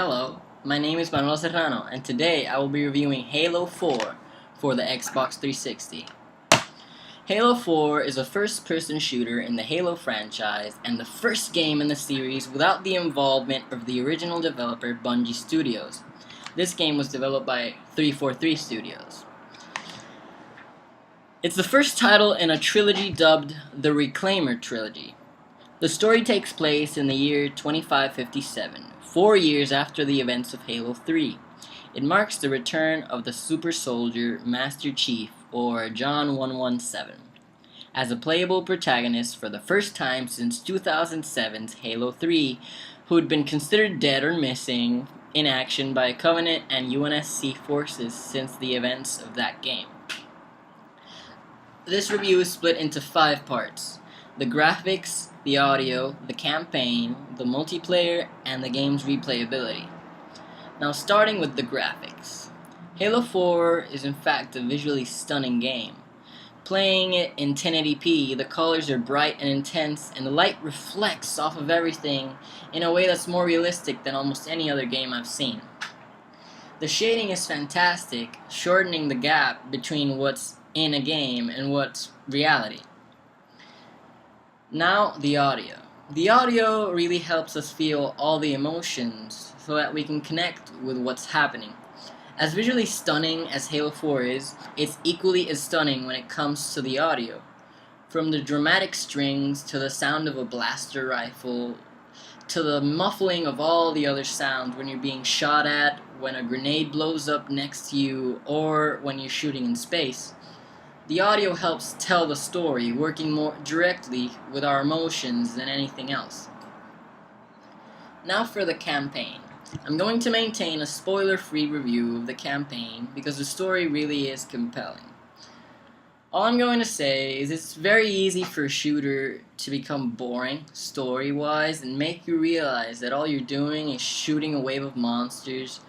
Hello, my name is Manuel Serrano, and today I will be reviewing Halo 4 for the Xbox 360. Halo 4 is a first-person shooter in the Halo franchise and the first game in the series without the involvement of the original developer Bungie Studios. This game was developed by 343 Studios. It's the first title in a trilogy dubbed the Reclaimer Trilogy. The story takes place in the year 2557, 4 years after the events of Halo 3. It marks the return of the super soldier Master Chief, or John 117, as a playable protagonist for the first time since 2007's Halo 3, who had been considered dead or missing in action by Covenant and UNSC forces since the events of that game. This review is split into 5 parts: the graphics, the audio, the campaign, the multiplayer, and the game's replayability. Now, starting with the graphics. Halo 4 is in fact a visually stunning game. Playing it in 1080p, the colors are bright and intense, and the light reflects off of everything in a way that's more realistic than almost any other game I've seen. The shading is fantastic, shortening the gap between what's in a game and what's reality. Now, the audio. The audio really helps us feel all the emotions so that we can connect with what's happening. As visually stunning as Halo 4 is, it's equally as stunning when it comes to the audio. From the dramatic strings to the sound of a blaster rifle to the muffling of all the other sounds when you're being shot at, when a grenade blows up next to you, or when you're shooting in space. The audio helps tell the story, working more directly with our emotions than anything else. Now for the campaign. I'm going to maintain a spoiler-free review of the campaign because the story really is compelling. All I'm going to say is it's very easy for a shooter to become boring, story-wise, and make you realize that all you're doing is shooting a wave of monsters,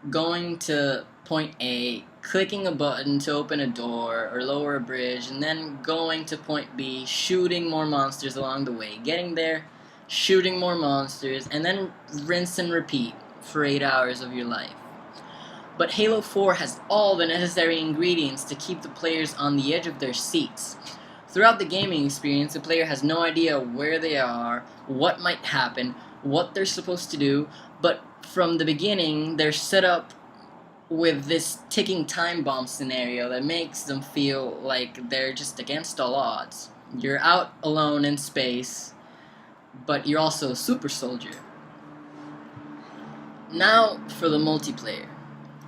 going to point A, clicking a button to open a door or lower a bridge, and then going to point B, shooting more monsters along the way, getting there, shooting more monsters, and then rinse and repeat for 8 hours of your life. But Halo 4 has all the necessary ingredients to keep the players on the edge of their seats. Throughout the gaming experience, the player has no idea where they are, what might happen, what they're supposed to do, but from the beginning, they're set up with this ticking time bomb scenario that makes them feel like they're just against all odds. You're out alone in space, but you're also a super soldier. Now for the multiplayer.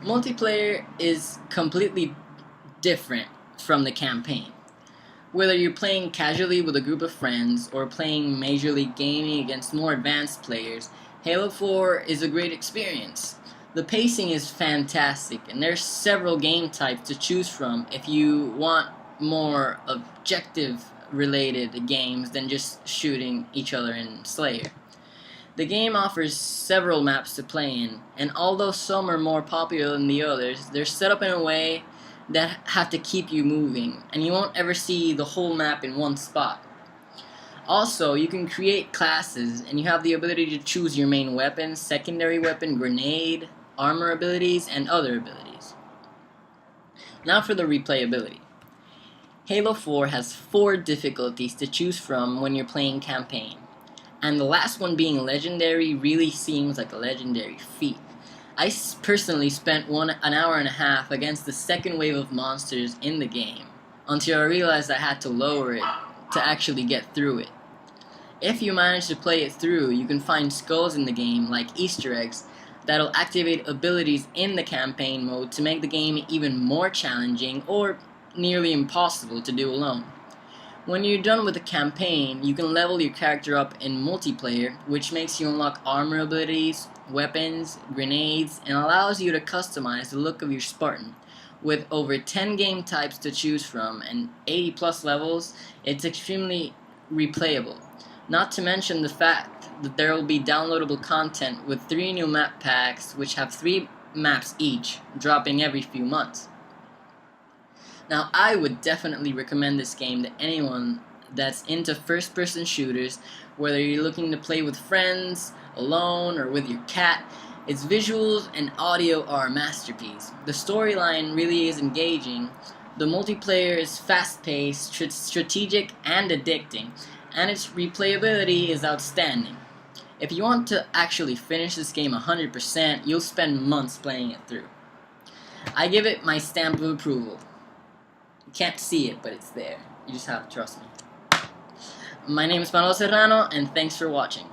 Multiplayer is completely different from the campaign. Whether you're playing casually with a group of friends or playing Major League Gaming against more advanced players, Halo 4 is a great experience. The pacing is fantastic, and there's several game types to choose from if you want more objective-related games than just shooting each other in Slayer. The game offers several maps to play in, and although some are more popular than the others, they're set up in a way that have to keep you moving, and you won't ever see the whole map in one spot. Also, you can create classes, and you have the ability to choose your main weapon, secondary weapon, grenade, armor abilities, and other abilities. Now for the replayability. Halo 4 has 4 difficulties to choose from when you're playing campaign, and the last one being legendary really seems like a legendary feat. I personally spent an hour and a half against the second wave of monsters in the game, until I realized I had to lower it to actually get through it. If you manage to play it through, you can find skulls in the game, like Easter eggs, that'll activate abilities in the campaign mode to make the game even more challenging or nearly impossible to do alone. When you're done with the campaign, you can level your character up in multiplayer, which makes you unlock armor abilities, weapons, grenades, and allows you to customize the look of your Spartan. With over 10 game types to choose from and 80 plus levels, it's extremely replayable. Not to mention the fact that there will be downloadable content with 3 new map packs, which have 3 maps each, dropping every few months. Now, I would definitely recommend this game to anyone that's into first-person shooters, whether you're looking to play with friends, alone, or with your cat. Its visuals and audio are a masterpiece. The storyline really is engaging. The multiplayer is fast-paced, strategic, and addicting, and its replayability is outstanding. If you want to actually finish this game 100%, you'll spend months playing it through. I give it my stamp of approval. You can't see it, but it's there. You just have to trust me. My name is Manuel Serrano, and thanks for watching.